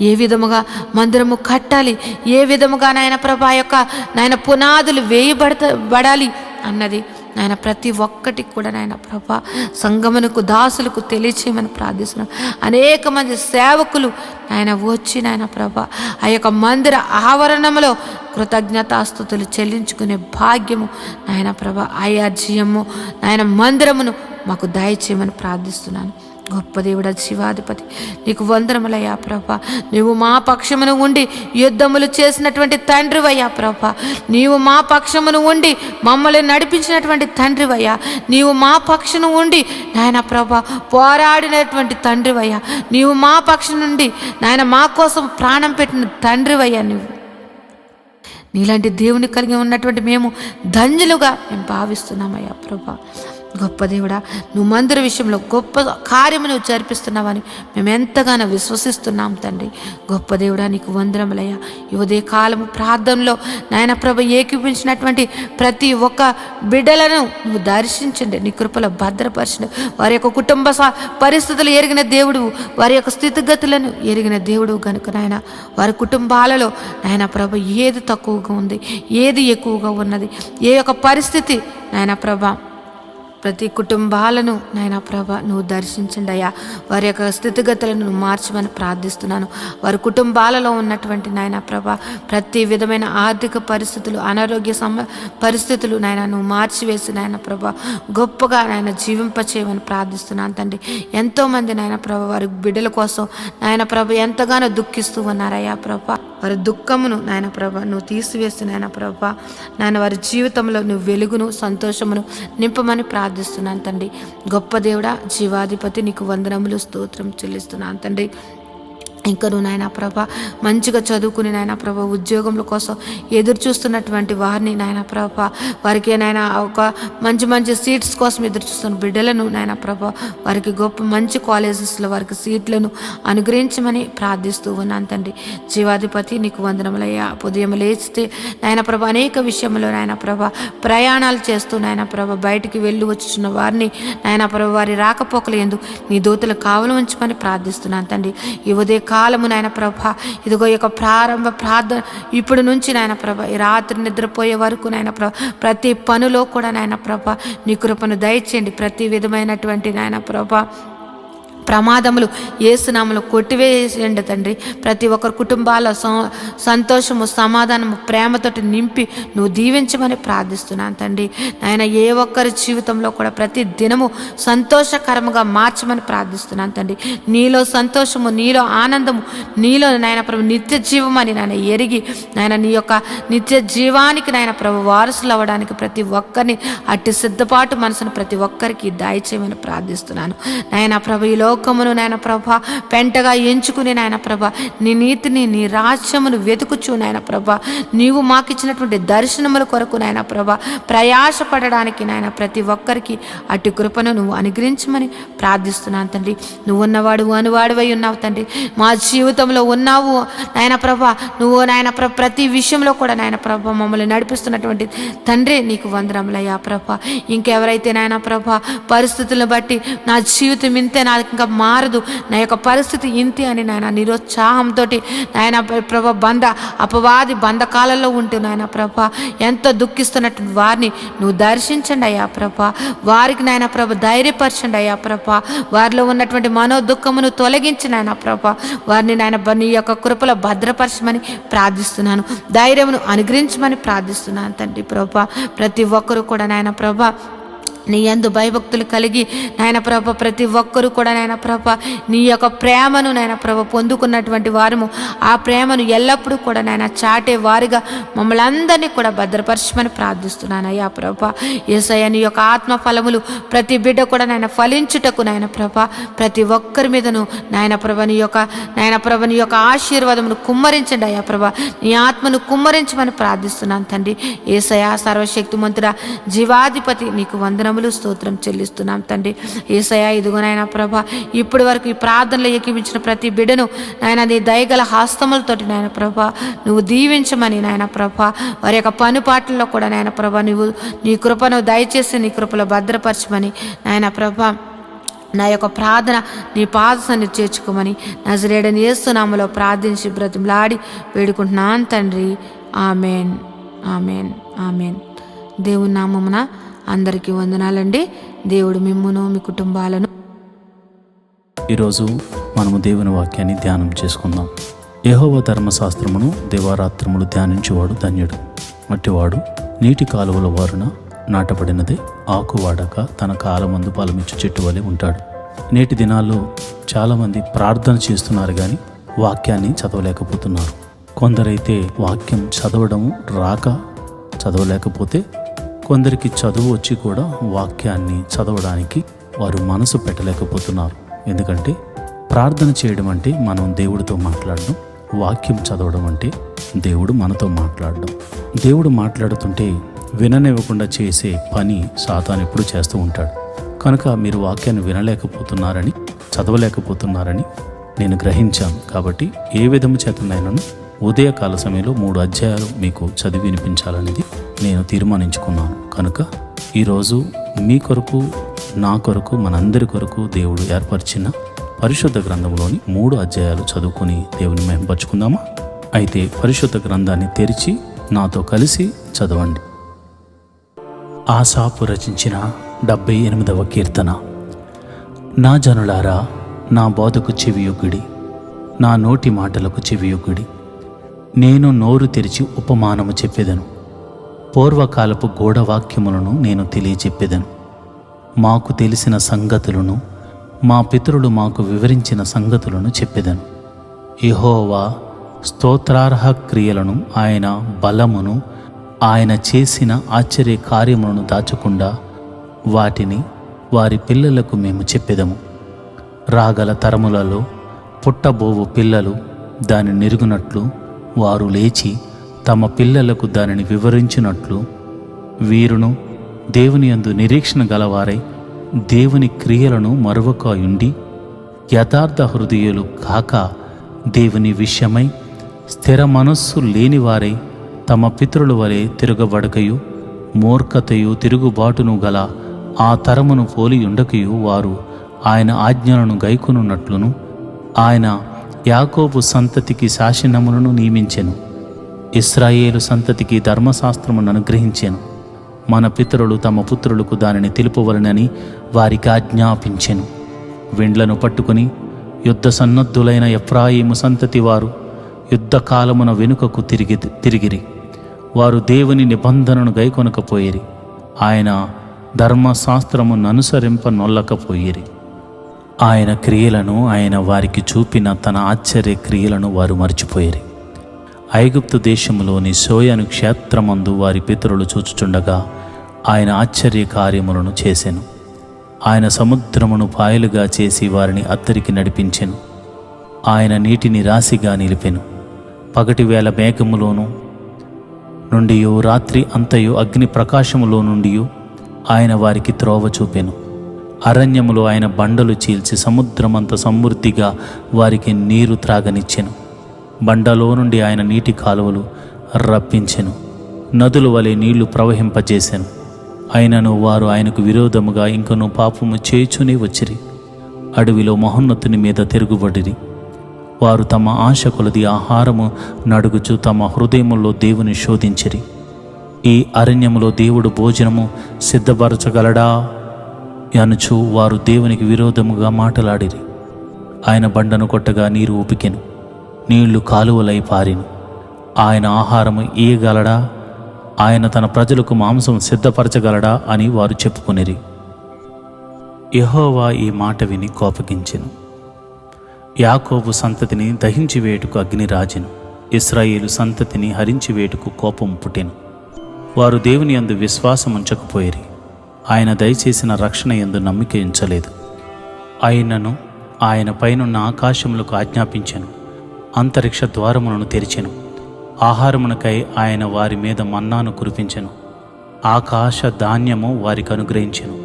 Speaker 4: ఏ విధముగా మందిరము కట్టాలి, ఏ విధముగా నాయన ప్రభా యొక్క నాయన పునాదులు వేయబడాలి అన్నది నాయన ప్రతి ఒక్కటి కూడా నాయన ప్రభా సంగమునకు దాసులకు తెలియచేయమని ప్రార్థిస్తున్నాం. అనేక మంది సేవకులు నాయన వచ్చి నాయన ప్రభా ఆ యొక్క మందిర ఆవరణంలో కృతజ్ఞతాస్తుతులు చెల్లించుకునే భాగ్యము నాయన ప్రభా ఆయాజ్యము నాయన మందిరమును మాకు దయచేయమని ప్రార్థిస్తున్నాను. గొప్ప దేవుడా జీవాధిపతి నీకు వందనములయ్యా ప్రభా. నీవు మా పక్షమును ఉండి యుద్ధములు చేసినటువంటి తండ్రివయ్యా ప్రభా. నీవు మా పక్షమును ఉండి మమ్మల్ని నడిపించినటువంటి తండ్రివయ్యా. నీవు మా పక్షమును ఉండి నాయన ప్రభా పోరాడినటువంటి తండ్రివయ్యా. నీవు మా పక్షం నుండి నాయన మా కోసం ప్రాణం పెట్టిన తండ్రివయ్యా. నీలాంటి దేవుని కలిగి ఉన్నటువంటి మేము ధన్యులుగా మేము భావిస్తున్నామయ్యా ప్రభా. గొప్ప దేవుడా నువ్వు మందిర విషయంలో గొప్ప కార్యము నువ్వు జరిపిస్తున్నావని మేము ఎంతగానో విశ్వసిస్తున్నాం తండ్రి. గొప్ప దేవుడా నీకు వందనములయ్యా. ఈ ఉదయ కాలము ప్రార్థనలో నాయన ప్రభ ఏకీపించినటువంటి ప్రతి ఒక్క బిడ్డలను నువ్వు దర్శించండి, నీ కృపలో భద్రపరచండి. వారి యొక్క కుటుంబ పరిస్థితులు ఎరిగిన దేవుడు, వారి యొక్క స్థితిగతులను ఎరిగిన దేవుడు కనుక నాయన వారి కుటుంబాలలో నాయన ప్రభ ఏది తక్కువగా ఉంది, ఏది ఎక్కువగా ఉన్నది, ఏ యొక్క పరిస్థితి నాయన ప్రభ ప్రతి కుటుంబాలను నాయన ప్రభ నువ్వు దర్శించండి అయ్యా. వారి యొక్క స్థితిగతులను నువ్వు మార్చమని ప్రార్థిస్తున్నాను. వారి కుటుంబాలలో ఉన్నటువంటి నాయన ప్రభ ప్రతి విధమైన ఆర్థిక పరిస్థితులు, అనారోగ్య పరిస్థితులు నాయన నువ్వు మార్చివేసి నాయన ప్రభ గొప్పగా నాయన జీవింపచేయమని ప్రార్థిస్తున్నాను తండ్రి. ఎంతోమంది నాయన ప్రభ వారి బిడ్డల కోసం నాయన ప్రభ ఎంతగానో దుఃఖిస్తూ ఉన్నారయ్యా ప్రభ. వారి దుఃఖమును నాయన ప్రభ నువ్వు తీసివేసి నాయన ప్రభ నాయన వారి జీవితంలో నువ్వు వెలుగును సంతోషమును నింపమని ప్రార్థిస్తున్నాను తండ్రి. గొప్ప దేవుడా జీవాధిపతి నీకు వందనములు స్తోత్రం చెల్లిస్తున్నాను తండ్రి. ఇంకా నువ్వు నాయన ప్రభ మంచిగా చదువుకుని నాయన ప్రభ ఉద్యోగముల కోసం ఎదురు చూస్తున్నటువంటి వారిని నాయన ప్రభ వారికి నాయన ఒక మంచి మంచి సీట్స్ కోసం ఎదురు చూస్తున్న బిడ్డలను నాయన ప్రభ వారికి గొప్ప మంచి కాలేజెస్లో వారికి సీట్లను అనుగ్రహించమని ప్రార్థిస్తూ ఉన్నాను తండ్రి. జీవాధిపతి నీకు వందనములయ్యా. ఉదయం లేస్తే నాయన ప్రభ అనేక విషయంలో నాయన ప్రభ ప్రయాణాలు చేస్తూ నాయన ప్రభ బయటికి వెళ్ళి వచ్చుచున్న వారిని నాయన ప్రభ వారి రాకపోకలు ఎందుకు నీ దూతలు కావలు ఉంచమని ప్రార్థిస్తున్నాను తండ్రి. ఈ ఉదయ కాలము నాయన ప్రభ ఇదిగో యొక్క ప్రారంభ ప్రార్థన ఇప్పుడు నుంచి నాయన ప్రభ ఈ రాత్రి నిద్రపోయే వరకు నాయన ప్రభ ప్రతి పనిలో కూడా నాయన ప్రభ నీ కృపను దయచేయండి. ప్రతి విధమైనటువంటి నాయన ప్రభ ప్రమాదములు యేసునామములో కొట్టివేయండి తండ్రి. ప్రతి ఒక్కరి కుటుంబాల సంతోషము సమాధానము ప్రేమతోటి నింపి నువ్వు దీవించమని ప్రార్థిస్తున్నాను తండ్రి. నాయన ఏ ఒక్కరి జీవితంలో కూడా ప్రతి దినము సంతోషకరముగా మార్చమని ప్రార్థిస్తున్నాను తండ్రి. నీలో సంతోషము, నీలో ఆనందము, నీలో నాయన ప్రభు నిత్య జీవమని నాయన ఎరిగి నాయన నీ యొక్క నిత్య జీవానికి నాయన ప్రభు వారసులు అవ్వడానికి ప్రతి ఒక్కరిని అట్టి సిద్ధపాటు మనసును ప్రతి ఒక్కరికి దయచేయమని ప్రార్థిస్తున్నాను. నాయన ప్రభు ఈ లోకమును నాయన ప్రభ పెంటగా ఎంచుకుని నాయన ప్రభ నీ నీతిని నీ రాజ్యమును వెతుకుచు నాయన ప్రభ నీవు మాకిచ్చినటువంటి దర్శనముల కొరకు నాయన ప్రభ ప్రయాసపడడానికి నాయన ప్రతి ఒక్కరికి అటు కృపను నువ్వు అనుగ్రహించమని ప్రార్థిస్తున్నాను తండ్రి. నువ్వు ఉన్నవాడు అనువాడివై ఉన్నావు తండ్రి. మా జీవితంలో ఉన్నావు నాయన ప్రభ. నువ్వు నాయన ప్రభ ప్రతి విషయంలో కూడా నాయన ప్రభ మమ్మల్ని నడిపిస్తున్నటువంటి తండ్రి నీకు వందనములయ్యా ప్రభ. ఇంకెవరైతే నాయన ప్రభ పరిస్థితులను బట్టి నా జీవితం ఇంతే, నా ఇంకా మారదు, నా యొక్క పరిస్థితి ఇంతే అని నాయన నిరుత్సాహంతో నాయన ప్రభ అపవాది బంధకాలలో ఉంటూ నాయన ప్రభ ఎంతో దుఃఖిస్తున్నట్టు వారిని నువ్వు దర్శించండి అయ్యా ప్రభ. వారికి నాయన ప్రభ ధైర్యపరచండి అయ్యా ప్రభ. వారిలో ఉన్నటువంటి మనోదుఃఖమును తొలగించి నాయన ప్రభ వారిని నాయన నీ యొక్క కృపలో భద్రపరచమని ప్రార్థిస్తున్నాను. ధైర్యమును అనుగ్రహించమని ప్రార్థిస్తున్నాను తండ్రి ప్రభ. ప్రతి ఒక్కరూ కూడా నాయన ప్రభ నీ యందు భయభక్తులు కలిగి నాయన ప్రభ ప్రతి ఒక్కరూ కూడా నాయన ప్రభ నీ యొక్క ప్రేమను నాయన ప్రభ పొందుకున్నటువంటి వారము ఆ ప్రేమను ఎల్లప్పుడూ కూడా నాయన చాటే వారిగా మమ్మల్ని అందరినీ కూడా భద్రపరచమని ప్రార్థిస్తున్నాను అయ్యా ప్రభ. యేసయ్య నీ యొక్క ఆత్మ ఫలములు ప్రతి బిడ్డ కూడా నాయన ఫలించుటకు నాయన ప్రభ ప్రతి ఒక్కరి మీదను నాయన ప్రభ నీ యొక్క ఆశీర్వాదమును కుమ్మరించండి అయ్యా ప్రభ. నీ ఆత్మను కుమ్మరించమని ప్రార్థిస్తున్నాను తండ్రి. యేసయ్య సర్వశక్తిమంతుడా జీవాధిపతి నీకు వందనములు స్తోత్రం చెల్లిస్తున్నాం తండ్రి. యేసయ్య ఇదిగో నాయన ప్రభ ఇప్పటి వరకు ఈ ప్రార్థనలో ఏకీవించిన ప్రతి బిడ్డను నాయన నీ దయగల హస్తములతోటి నాయన ప్రభ నువ్వు దీవించమని నాయన ప్రభ వారి యొక్క పనుపాట్లలో కూడా నాయన ప్రభ నువ్వు నీ కృపను దయచేసి నీ కృపలో భద్రపరచమని నాయన ప్రభ నా యొక్క ప్రార్థన నీ పాదసన్ని చేర్చుకోమని నజరేయుడైన యేసు నామములో ప్రార్థించి బ్రతిమలాడి వేడుకుంటున్నాను తండ్రి. Amen, amen, amen. దేవుని నామమున అందరికీ వందనాలండి. దేవుడు మిమ్మును మీ కుటుంబాలను.
Speaker 1: ఈరోజు మనము దేవుని వాక్యాన్ని ధ్యానం చేసుకుందాం. యెహోవా ధర్మశాస్త్రమును దివారాత్రములు ధ్యానించేవాడు ధన్యుడు. మట్టివాడు నీటి కాలువల వారున నాటబడినదే, ఆకువాడక తన కాలమందు ఫలమిచ్చు చెట్టు వలె ఉంటాడు. నేటి దినాల్లో చాలామంది ప్రార్థన చేస్తున్నారు కానీ వాక్యాన్ని చదవలేకపోతున్నారు. కొందరైతే వాక్యం చదవడం రాక చదవలేకపోతే, కొందరికి చదువు వచ్చి కూడా వాక్యాన్ని చదవడానికి వారు మనసు పెట్టలేకపోతున్నారు. ఎందుకంటే ప్రార్థన చేయడం అంటే మనం దేవుడితో మాట్లాడడం, వాక్యం చదవడం అంటే దేవుడు మనతో మాట్లాడడం. దేవుడు మాట్లాడుతుంటే విననివ్వకుండా చేసే పని సాతాను ఎప్పుడు చేస్తూ ఉంటాడు. కనుక మీరు వాక్యాన్ని వినలేకపోతున్నారని, చదవలేకపోతున్నారని నేను గ్రహించాను. కాబట్టి ఏ విధము చేతనైనాను ఉదయకాల సమయంలో 3 అధ్యాయాలు మీకు చదివి వినిపించాలనేది నేను తీర్మానించుకున్నాను. కనుక ఈరోజు మీ కొరకు, నా కొరకు, మనందరి కొరకు దేవుడు ఏర్పరిచిన పరిశుద్ధ గ్రంథంలోని 3 అధ్యాయాలు చదువుకుని దేవుని మహిమపరుచుకుందామా? అయితే పరిశుద్ధ గ్రంథాన్ని తెరిచి నాతో కలిసి చదవండి. ఆసాపు రచించిన 78వ కీర్తన. నా జనులారా, నా బోధకు చెవియొగ్గుడి, నా నోటి మాటలకు చెవియొగ్గుడి. నేను నోరు తెరిచి ఉపమానము చెప్పెదను, పూర్వకాలపు గూఢవాక్యములను నేను తెలియచెప్పెదను. మాకు తెలిసిన సంగతులను, మా పితరులు మాకు వివరించిన సంగతులను చెప్పెదను. యెహోవా స్తోత్రార్హ క్రియలను, ఆయన బలమును, ఆయన చేసిన ఆశ్చర్య కార్యములను దాచకుండా వాటిని వారి పిల్లలకు మేము చెప్పెదము. రాగల తరములలో పుట్టబోవు పిల్లలు దాని నెరుగునట్లు, వారు లేచి తమ పిల్లలకు దానిని వివరించినట్లు, వీరును దేవుని యందు నిరీక్షణ గలవారై దేవుని క్రియలను మరువకయుండి యథార్థ హృదయులు కాక దేవుని విషయమై స్థిర మనస్సు లేనివారై తమ పితరుల వలె తిరగబడకయు మూర్ఖతయు తిరుగుబాటును గల ఆ తరమును పోలి ఉండకయు వారు ఆయన ఆజ్ఞలను గైకొనున్నట్లును ఆయన యాకోబు సంతతికి శాసనములను నియమించెను, ఇశ్రాయేలు సంతతికి ధర్మశాస్త్రమును అనుగ్రహించెను. మన పితరులు తమ పుత్రులకు దానిని తెలుపవలనని వారికి ఆజ్ఞాపించెను. విండ్లను పట్టుకుని యుద్ధ సన్నద్ధులైన ఎఫ్రాయిము సంతతి వారు యుద్ధకాలమున వెనుకకు తిరిగిరి. వారు దేవుని నిబంధనను గైకొనకపోయిరి, ఆయన ధర్మశాస్త్రమును అనుసరింపనొల్లకపోయిరి. ఆయన క్రియలను, ఆయన వారికి చూపిన తన ఆశ్చర్య క్రియలను వారు మర్చిపోయిరి. ఐగుప్తు దేశములోని సోయను క్షేత్రమందు వారి పితరులు చూచుచుండగా ఆయన ఆశ్చర్య కార్యములను చేసెను. ఆయన సముద్రమును పాయలుగా చేసి వారిని అద్దరికి నడిపించెను. ఆయన నీటిని రాశిగా నిలిపెను. పగటివేళ మేఘములోను నుండియు, రాత్రి అంతయు అగ్ని ప్రకాశములో నుండియు ఆయన వారికి త్రోవ చూపెను. అరణ్యములో ఆయన బండలు చీల్చి సముద్రమంత సమృద్ధిగా వారికి నీరు త్రాగనిచ్చెను. బండలో నుండి ఆయన నీటి కాలువలు రప్పించెను, నదుల వలె నీళ్లు ప్రవహింపజేసెను. అయినను వారు ఆయనకు విరోధముగా ఇంకనూ పాపము చేయుచునే వచ్చిరి. అడవిలో మహోన్నతుని మీద తిరుగుబడిరి. వారు తమ ఆశ కొలది ఆహారము నడుగుచు తమ హృదయములో దేవుని శోధించిరి. ఈ అరణ్యములో దేవుడు భోజనము సిద్ధపరచగలడా అనుచు వారు దేవునికి విరోధముగా మాటలాడిరి. ఆయన బండను కొట్టగా నీరు ఉపికెను, నీళ్లు కాలువలై పారిను. ఆయన ఆహారము ఇయ్యగలడా, ఆయన తన ప్రజలకు మాంసం సిద్ధపరచగలడా అని వారు చెప్పుకొనిరి. యెహోవా ఈ మాట విని కోపగించెను. యాకోబు సంతతిని దహించివేటుకు అగ్ని రాజెను, ఇశ్రాయేలు సంతతిని హరించివేటుకు కోపం పుట్టెను. వారు దేవుని యందు విశ్వాసం ఉంచకపోయిరి, ఆయన దయచేసిన రక్షణ యందు నమ్మిక ఉంచలేదు. ఆయనను ఆయన పైనున్న ఆకాశములకు ఆజ్ఞాపించెను, అంతరిక్ష ద్వారములను తెరిచెను. ఆహారమునకై ఆయన వారి మీద మన్నాను కురిపించెను, ఆకాశ ధాన్యము వారికి అనుగ్రహించెను.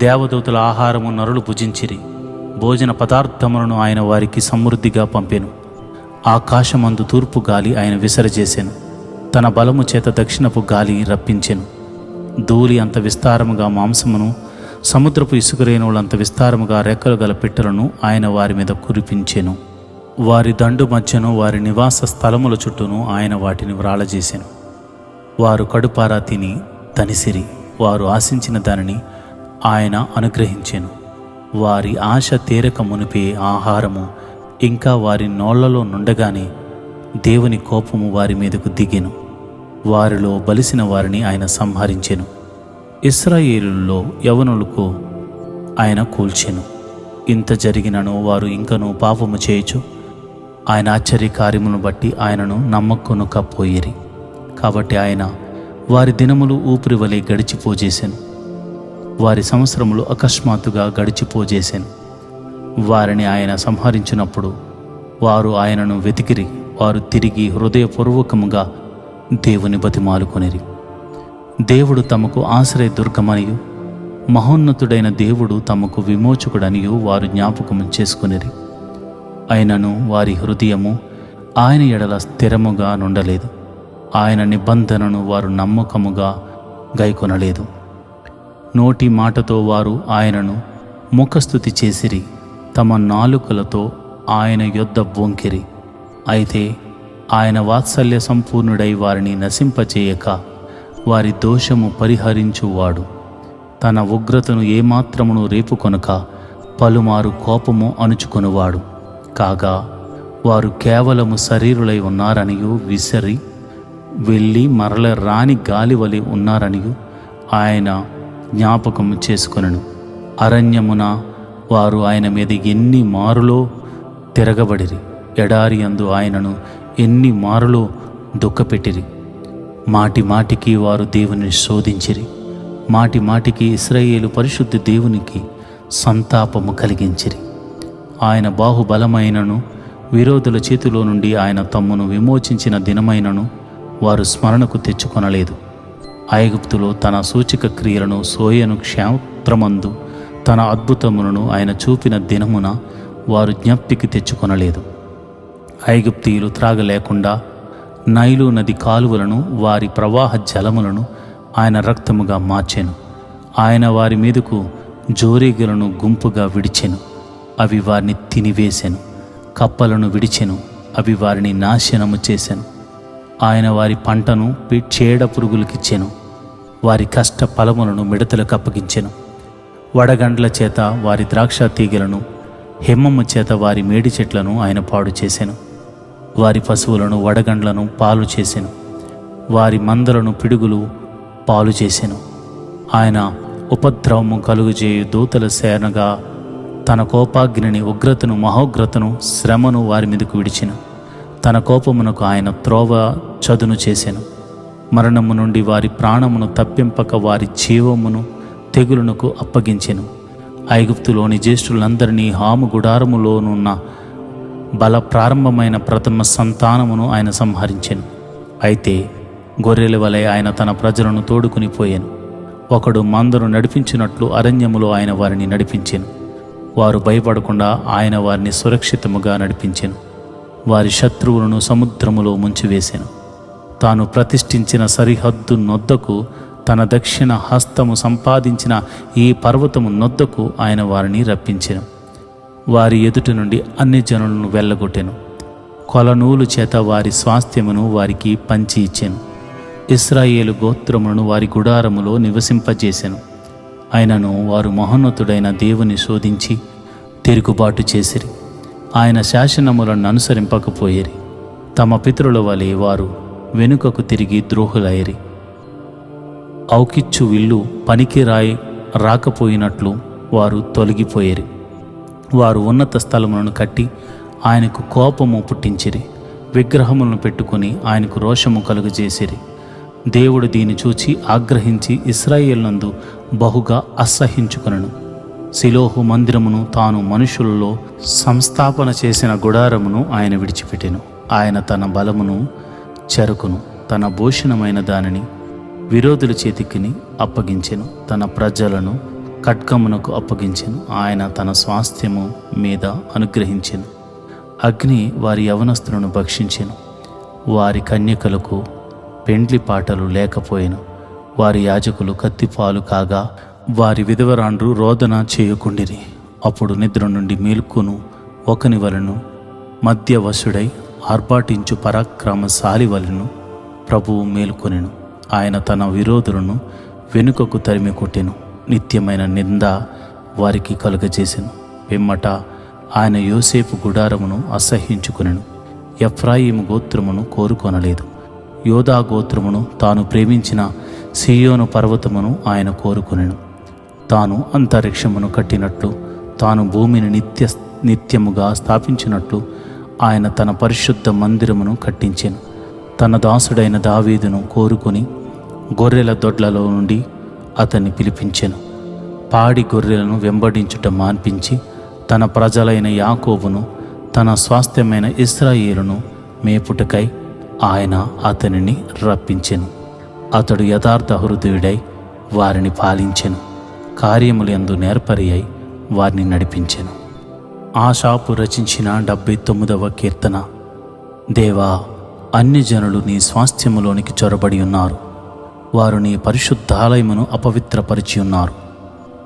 Speaker 1: దేవదూతల ఆహారము నరులు భుజించిరి, భోజన పదార్థములను ఆయన వారికి సమృద్ధిగా పంపెను. ఆకాశమందు తూర్పు గాలి ఆయన విసరజేసెను, తన బలము చేత దక్షిణపు గాలి రప్పించెను. ధూళి అంత విస్తారముగా మాంసమును, సముద్రపు ఇసుకరేణువులంత విస్తారముగా రెక్కలు గల పిట్టలను ఆయన వారి మీద కురిపించెను. వారి దండు మధ్యను, వారి నివాస స్థలముల చుట్టూను ఆయన వాటిని వ్రాళజేసెను. వారు కడుపారా తిని తనిసిరి, వారు ఆశించిన దానిని ఆయన అనుగ్రహించెను. వారి ఆశ తీరక మునిపే ఆహారము ఇంకా వారి నోళ్లలో నుండగానే దేవుని కోపము వారి మీదకు దిగెను. వారిలో బలిసిన వారిని ఆయన సంహరించెను. ఇశ్రాయేలులో యవనులకు ఆయన కూల్చెను. ఇంత జరిగినను వారు ఇంకనూ పాపము చేయుచు ఆయన ఆశ్చర్యకార్యములను బట్టి ఆయనను నమ్మకొనకపోయిరి. కాబట్టి ఆయన వారి దినములు ఊపిరి వలె గడిచిపోజేసెను. వారి సంవత్సరములు అకస్మాత్తుగా గడిచిపోజేసెను. వారిని ఆయన సంహరించినప్పుడు వారు ఆయనను వెతికిరి. వారు తిరిగి హృదయపూర్వకముగా దేవుని బతిమాలుకొనిరి. దేవుడు తమకు ఆశ్రయ దుర్గమనియు మహోన్నతుడైన దేవుడు తమకు విమోచకుడనియు వారు జ్ఞాపకము చేసుకొనిరి. అయినను వారి హృదయము ఆయన ఎడల స్థిరముగా నుండలేదు. ఆయన నిబంధనను వారు నమ్మకముగా గైకొనలేదు. నోటి మాటతో వారు ఆయనను ముఖస్తుతి చేసిరి, తమ నాలుకలతో ఆయన యొద్ద బొంకిరి. అయితే ఆయన వాత్సల్య సంపూర్ణుడై వారిని నశింపచేయక వారి దోషము పరిహరించువాడు. తన ఉగ్రతను ఏమాత్రమును రేపుకొనక పలుమారు కోపము అణుచుకొనువాడు. కాగా వారు కేవలము శరీరులై ఉన్నారనియు విసరి వెళ్ళి మరల రాని గాలి వలె ఉన్నారనియు ఆయన జ్ఞాపకము చేసుకొనెను. అరణ్యమున వారు ఆయన మీద ఎన్ని మారులో తిరగబడిరి. ఎడారి యందు ఆయనను ఎన్ని మారులో దుఃఖపెట్టిరి. మాటి మాటికి వారు దేవుని శోధించిరి. మాటి మాటికి ఇశ్రాయేలు పరిశుద్ధ దేవునికి సంతాపము కలిగించిరి. ఆయన బాహుబలమైనను విరోధుల చేతిలో నుండి ఆయన తమ్మును విమోచించిన దినమైనను వారు స్మరణకు తెచ్చుకొనలేదు. ఐగుప్తులో తన సూచక క్రియలను, సోయను క్షేత్రమందు తన అద్భుతములను ఆయన చూపిన దినమున వారు జ్ఞప్తికి తెచ్చుకొనలేదు. ఐగుప్తీయులు త్రాగలేకుండా నైలు నది కాలువలను, వారి ప్రవాహ జలములను ఆయన రక్తముగా మార్చెను. ఆయన వారి మీదకు జోరీగలను గుంపుగా విడిచెను, అవి వారిని తినివేశెను. కప్పలను విడిచెను, అవి వారిని నాశనము చేసెను. ఆయన వారి పంటను చీడ పురుగులకిచ్చెను, వారి కష్ట ఫలములను మిడతలకు అప్పగించెను. వడగండ్ల చేత వారి ద్రాక్ష తీగలను, హిమము చేత వారి మేడి చెట్లను ఆయన పాడు చేసెను. వారి పశువులను వడగండ్లను పాలు చేసెను, వారి మందలను పిడుగులు పాలు చేసెను. ఆయన ఉపద్రవము కలుగుజేయు దూతల సేనగా తన కోపాగ్నిని, ఉగ్రతను, మహోగ్రతను, శ్రమను వారి మీదకు విడిచెను. తన కోపమునకు ఆయన త్రోవ చదును చేసెను. మరణము నుండి వారి ప్రాణమును తప్పింపక వారి జీవమును తెగులునకు అప్పగించెను. ఐగుప్తులోని జ్యేష్ఠులందరినీ, హాము గుడారములోనున్న బల ప్రారంభమైన ప్రథమ సంతానమును ఆయన సంహరించెను. అయితే గొర్రెల వలె ఆయన తన ప్రజలను తోడుకుని పోయాను. ఒకడు మందను నడిపించినట్లు అరణ్యములో ఆయన వారిని నడిపించెను. వారు భయపడకుండా ఆయన వారిని సురక్షితముగా నడిపించెను. వారి శత్రువులను సముద్రములో ముంచివేసెను. తాను ప్రతిష్ఠించిన సరిహద్దు నొద్దకు, తన దక్షిణ హస్తము సంపాదించిన ఈ పర్వతము నొద్దకు ఆయన వారిని రప్పించెను. వారి ఎదుటి నుండి అన్ని జనులను వెళ్ళగొట్టెను. కొలనూలు చేత వారి స్వాస్థ్యమును వారికి పంచి ఇచ్చెను. ఇశ్రాయేలు గోత్రములను వారి గుడారములో నివసింపజేసెను. అయినను వారు మహోన్నతుడైన దేవుని శోధించి తిరుగుబాటు చేసిరి. ఆయన శాసనములను అనుసరింపకపోయిరి. తమ పితరుల వలె వారు వెనుకకు తిరిగి ద్రోహులైరి. ఔకిచ్చు విల్లు పనికి రాకపోయినట్లు వారు తొలగిపోయిరి. వారు ఉన్నత స్థలములను కట్టి ఆయనకు కోపము పుట్టించిరి. విగ్రహములను పెట్టుకుని ఆయనకు రోషము కలుగజేసిరి. దేవుడు దీన్ని చూచి ఆగ్రహించి ఇశ్రాయేలునందు బహుగా అసహ్యించుకొనెను. సిలోహు మందిరమును, తాను మనుషులలో సంస్థాపన చేసిన గుడారమును ఆయన విడిచిపెట్టెను. ఆయన తన బలమును, చెరకును, తన భూషణమైన దానిని విరోధుల చేతికిని అప్పగించెను. తన ప్రజలను ఖడ్గమునకు అప్పగించెను. ఆయన తన స్వాస్థ్యము మీద అనుగ్రహించెను. అగ్ని వారి యవనస్తులను భక్షించెను. వారి కన్యకలకు పెండ్లి పాటలు లేకపోయెను. వారి యాజకులు కత్తిపాలు కాగా వారి విధవరాండ్రు రోదన చేయకుండిరి. అప్పుడు నిద్ర నుండి మేల్కొను ఒకని వలెను, మధ్యవశుడై ఆర్భాటించు పరాక్రమశాలి వలెను ప్రభువు మేలుకొనెను. ఆయన తన విరోధులను వెనుకకు తరిమి కొట్టెను. నిత్యమైన నింద వారికి కలుగజేసెను. పిమ్మట ఆయన యోసేపు గుడారమును అసహ్యించుకొనెను. ఎఫ్రాయిము గోత్రమును కోరుకొనలేదు. యోదా గోత్రమును, తాను ప్రేమించిన సీయోను పర్వతమును ఆయన కోరుకొనెను. తాను అంతరిక్షమును కట్టినట్లు, తాను భూమిని నిత్యముగా స్థాపించినట్లు ఆయన తన పరిశుద్ధ మందిరమును కట్టించెను. తన దాసుడైన దావీదును కోరుకొని గొర్రెల దొడ్లలో నుండి అతన్ని పిలిపించెను. పాడి గొర్రెలను వెంబడించుట మాన్పించి తన ప్రజలైన యాకోబును, తన స్వాస్థ్యమైన ఇశ్రాయేలును మేపుటకై ఆయన అతనిని రప్పించెను. అతడు యథార్థ హృదయుడై వారిని పాలించెను. కార్యములందు నేర్పరి అయి వారిని నడిపించెను. ఆషాపు రచించిన 79వ కీర్తన. దేవా, అన్ని జనులు నీ స్వాస్థ్యములోనికి చొరబడి ఉన్నారు. వారు నీ పరిశుద్ధాలయమును అపవిత్రపరిచి ఉన్నారు.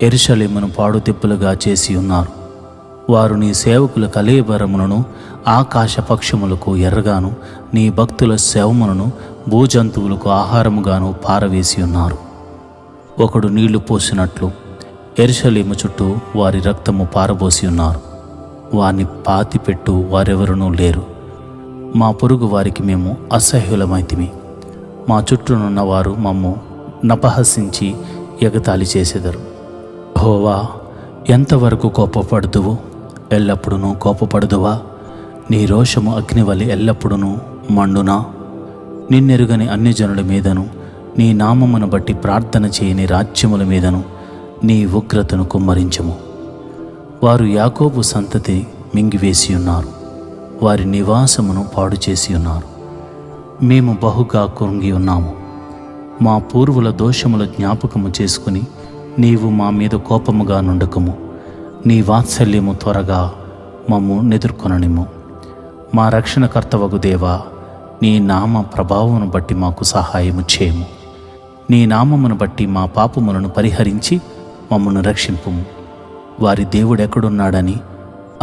Speaker 1: యెరూషలేమును పాడుదిబ్బలుగా చేసి ఉన్నారు. వారు నీ సేవకుల కళేబరములను ఆకాశ పక్షములకు ఎర్రగాను, నీ భక్తుల శవములను భూజంతువులకు ఆహారముగాను పారవేసి ఉన్నారు. ఒకడు నీళ్లు పోసినట్లు యెరూషలేము చుట్టూ వారి రక్తము పారబోసి ఉన్నారు. వారిని పాతిపెట్టు వారెవరునూ లేరు. మా పొరుగు వారికి మేము అసహ్యులమైతిమి. మా చుట్టూనున్న వారు మమ్ము నపహసించి ఎగతాళి చేసెదరు. యెహోవా, ఎంతవరకు కోపపడుదువు? ఎల్లప్పుడూ కోపపడుదువా? నీ రోషము అగ్నివలి ఎల్లప్పుడూ మండునా? నిన్నెరుగని అన్ని జనుల మీదను, నీ నామమును బట్టి ప్రార్థన చేయని రాజ్యముల మీదను నీ ఉగ్రతను కుమ్మరించము. వారు యాకోబు సంతతి మింగివేసి ఉన్నారు. వారి నివాసమును పాడు చేసి ఉన్నారు. మేము బహుగా కృంగి ఉన్నాము. మా పూర్వుల దోషముల జ్ఞాపకము చేసుకుని నీవు మా మీద కోపముగా నుండకము. నీ వాత్సల్యము త్వరగా మమ్ము నెదుర్కొననిమ్ము. మా రక్షణకర్తవగు దేవా, నీ నామ ప్రభావమును బట్టి మాకు సహాయము చేయము. నీ నామమును బట్టి మా పాపములను పరిహరించి మమ్మను రక్షింపుము. వారి దేవుడెక్కడున్నాడని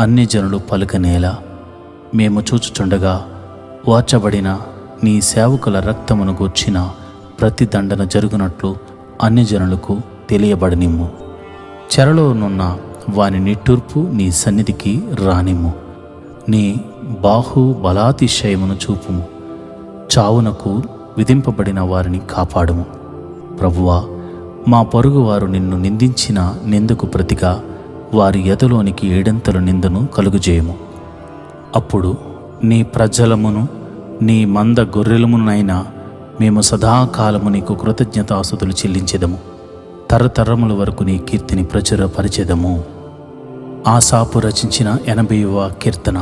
Speaker 1: అన్ని జనులు పలుకనేలా మేము చూచుచుండగా వార్చబడిన నీ సేవకుల రక్తమును గూర్చిన ప్రతి దండన జరుగునట్లు అన్ని జనులకు తెలియబడనిమ్ము. చెరలోనున్న వాని నిట్టూర్పు నీ సన్నిధికి రానిమ్ము. నీ బాహుబలాతిశయమును చూపుము. చావునకు విధింపబడిన వారిని కాపాడుము. ప్రభువా, మా పొరుగువారు నిన్ను నిందించిన నిందకు ప్రతిగా వారి ఎదలోనికి 7 నిందను కలుగుజేయము. అప్పుడు నీ ప్రజలమును నీ మంద గొర్రెలమునైనా మేము సదాకాలము నీకు కృతజ్ఞతాస్తుతులు చెల్లించెదము. తరతరముల వరకు నీ కీర్తిని ప్రచురపరిచెదము. ఆసాపు రచించిన 80వ కీర్తన.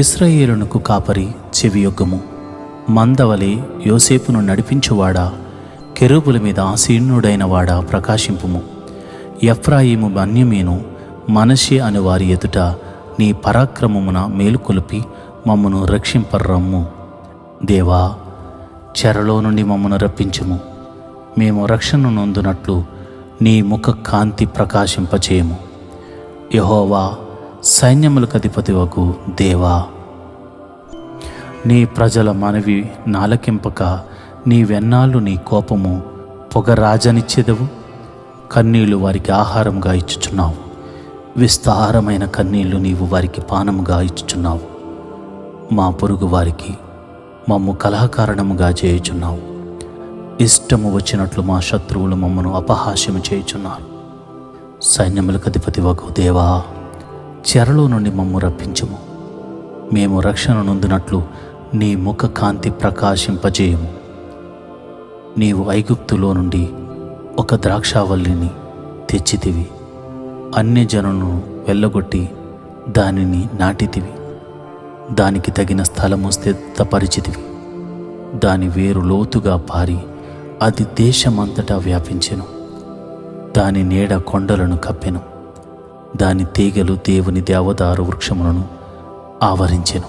Speaker 1: ఇశ్రాయేలునకు కాపరి చెవియొగ్గము. మందవలే యోసేపును నడిపించువాడా, కెరూబుల మీద ఆసీనుడైన వాడా ప్రకాశింపుము. ఎఫ్రాయిము బన్యమీను మనషే అను వారి ఎదుట నీ పరాక్రమమున మేలుకొలిపి మమ్మను రక్షింపర్రమ్ము. దేవా, చెరలో నుండి మమ్మను రప్పించుము. మేము రక్షణ నొందునట్లు నీ ముఖ కాంతి ప్రకాశింపచేయము. యెహోవా, సైన్యములకు అధిపతివగు దేవా, నీ ప్రజల మనవి నాలకింపక నీవెన్నాళ్ళు నీ కోపము పొగరాజనిచ్చేదవు. కన్నీళ్లు వారికి ఆహారంగా ఇచ్చుచున్నావు. విస్తారమైన కన్నీళ్లు నీవు వారికి పానముగా ఇచ్చుచున్నావు. మా పొరుగు వారికి మమ్ము కలహకారణముగా చేయుచున్నావు. ఇష్టము వచ్చినట్లు మా శత్రువులు మమ్మను అపహాస్యము చేయుచున్నారు. సైన్యములకు అధిపతివగు దేవా, చెరలో నుండి మమ్ము రప్పించుము. మేము రక్షణ నొందినట్లు నీ ముఖ కాంతి ప్రకాశింపజేయము. నీవు ఐగుప్తులో నుండి ఒక ద్రాక్షావల్లిని తెచ్చితివి. అన్య జనులను వెళ్ళగొట్టి దానిని నాటితివి. దానికి తగిన స్థలము స్థిరపరిచితివి. దాని వేరు లోతుగా పారి అది దేశమంతటా వ్యాపించెను. దాని నీడ కొండలను కప్పెను. దాని తీగలు దేవుని దేవదారు వృక్షములను ఆవరించెను.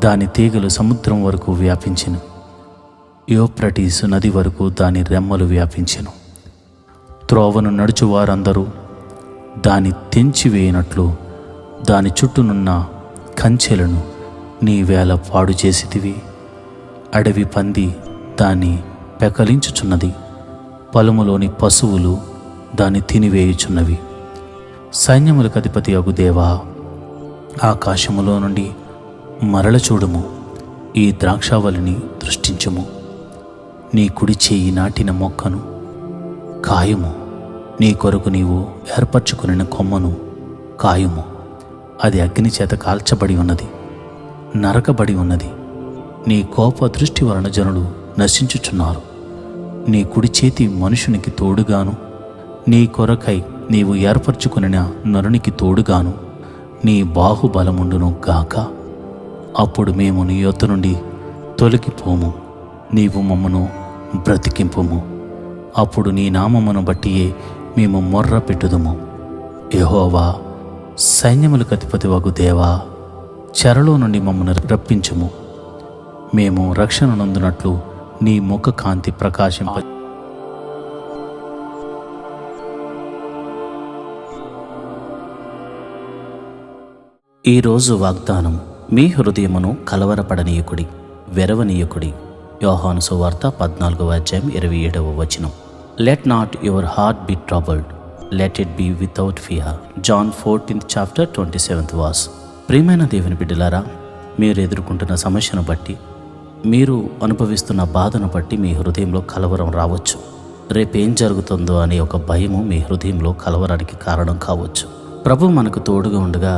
Speaker 1: దాని తీగలు సముద్రం వరకు వ్యాపించెను. యూఫ్రటీసు నది వరకు దాని రెమ్మలు వ్యాపించెను. త్రోవను నడుచువారందరూ దాని తెంచివేయనట్లు దాని చుట్టూనున్న కంచెలను నీ వేళ పాడు చేసితివి. అడవి పంది దాన్ని పెకలించుచున్నది. పొలములోని పశువులు దాన్ని తినివేయుచున్నవి. సైన్యములకు అధిపతి అగు దేవా, ఆకాశములో నుండి మరల చూడుము, ఈ ద్రాక్షావళిని దృష్టించుము. నీ కుడి చేయి నాటిన మొక్కను కాయుము, నీ కొరకు నీవు ఏర్పరచుకుని కొమ్మను కాయుము. అది అగ్ని చేత కాల్చబడి ఉన్నది, నరకబడి ఉన్నది. నీ కోప దృష్టి వలన జనులు నశించుచున్నారు. నీ కుడి చేతి మనుషునికి తోడుగాను, నీ కొరకై నీవు ఏర్పరచుకునిన నరునికి తోడుగాను నీ బాహుబలముండును గాక. అప్పుడు మేము నీ యొద్ద నుండి తొలగిపోము, నీవు మమ్మను బ్రతికింపుము. అప్పుడు నీ నామమును బట్టియే మేము మొర్ర పెట్టుదుము. యెహోవా, సైన్యములకు అధిపతి వగు దేవా, చెరలో నుండి మమ్మను రప్పించుము. మేము రక్షణ నందునట్లు నీ ముఖ కాంతి ప్రకాశింప. ఈరోజు వాగ్దానం: మీ హృదయమును కలవరపడనీయకుడి, వెరవనీయకుడి. యోహాను సువార్త 14:27. Let not your heart be troubled, let it be without fear. John 14:27. ప్రియమైన దేవుని బిడ్డలారా, మీరు ఎదుర్కొంటున్న సమస్యను బట్టి, మీరు అనుభవిస్తున్న బాధను బట్టి మీ హృదయంలో కలవరం రావచ్చు. రేపేం జరుగుతుందో అనే ఒక భయము మీ హృదయంలో కలవరానికి కారణం కావచ్చు. ప్రభు మనకు తోడుగా ఉండగా,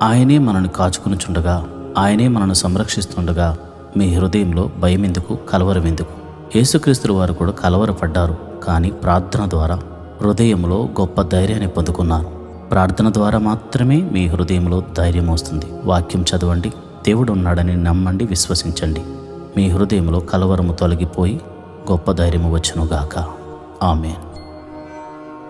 Speaker 1: ఆయనే మనల్ని కాచుకునిచుండగా, ఆయనే మనల్ని సంరక్షిస్తుండగా మీ హృదయంలో భయం ఎందుకు, కలవరం ఎందుకు? యేసుక్రీస్తు వారు కూడా కలవరపడ్డారు, కానీ ప్రార్థన ద్వారా హృదయంలో గొప్ప ధైర్యాన్ని పొందుకున్నారు. ప్రార్థన ద్వారా మాత్రమే మీ హృదయంలో ధైర్యం వస్తుంది. వాక్యం చదవండి, దేవుడు ఉన్నాడని నమ్మండి, విశ్వసించండి. మీ హృదయంలో కలవరము తొలగిపోయి గొప్ప ధైర్యము వచ్చునుగాక. ఆమేన్.